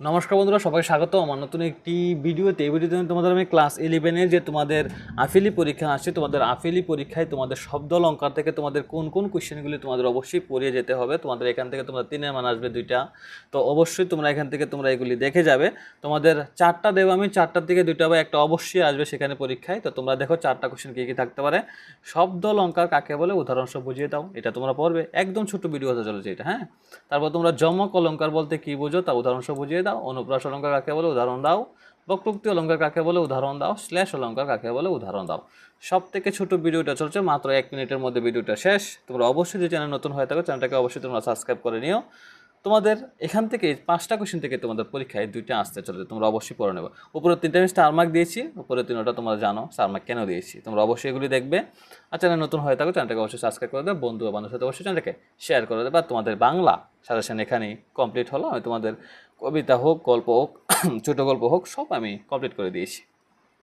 নমস্কার বন্ধুরা, সবাই স্বাগত আমার নতুন একটি ভিডিওতে। এই ভিডিওতে তোমাদের আমি ক্লাস 11-এর যে তোমাদের আফেলি পরীক্ষা আসছে, তোমাদের আফেলি পরীক্ষায় তোমাদের শব্দ অলংকার থেকে তোমাদের কোন কোন কোশ্চেনগুলি তোমাদের অবশ্যই পড়িয়ে যেতে হবে। তোমাদের এখান থেকে তোমরা 3-এর মান আসবে 2টা, তো অবশ্যই তোমরা এখান থেকে তোমরা এগুলি দেখে যাবে। তোমাদের 4টা দেবো আমি, 4টার থেকে 2টা বা একটা অবশ্যই আসবে সেখানে পরীক্ষায়। তো তোমরা দেখো 4টা কোশ্চেন কী কী থাকতে পারে। শব্দ অলংকার কাকে বলে, উদাহরণ সব বুঝিয়ে দাও, এটা তোমরা পড়বে। একদম ছোট ভিডিও হতে চলেছে এটা, হ্যাঁ। তারপর তোমরা যমক অলংকার বলতে কী বোঝো তা উদাহরণ সহ বুঝিয়ে দাও। অনুপ্রাস অলংকার কাকে বলে, উদাহরণ দাও। বক্রোক্তি অলংকার কাকে বলে, উদাহরণ দাও। শ্লেষ অলংকার কাকে বলে, উদাহরণ দাও। সব থেকে ছোট ভিডিওটা চলছে, মাত্র 1 মিনিটের মধ্যে ভিডিওটা শেষ। তোমরা অবশ্যই যে চ্যানেল নতুন হয়ে থাকো চ্যানেলটাকে অবশ্যই তোমরা সাবস্ক্রাইব করে নিও। তোমাদের এখান থেকে 5টা কোশ্চেন থেকে তোমাদের পরীক্ষায় 2টা আসতে চলেছে, তোমরা অবশ্যই পড়ে নেবে। উপরে 3টা আমি স্টার মার্ক দিয়েছি, উপরে 3টা তোমরা জানো স্টার মার্ক কেন দিয়েছি। তোমরা অবশ্যই এগুলি দেখবে। আর চ্যানেল নতুন হয়ে থাকো চ্যানেলটাকে অবশ্যই সাবস্ক্রাইব করে দেবে, বন্ধু বান্ধবের সাথে অবশ্যই চ্যানেলটাকে শেয়ার করে দেবে। আর তোমাদের বাংলা সাজেশন এখানেই কমপ্লিট হলো। আমি তোমাদের কবিতা হোক, গল্প হোক, ছোটো গল্প হোক, সব আমি কমপ্লিট করে দিয়েছি।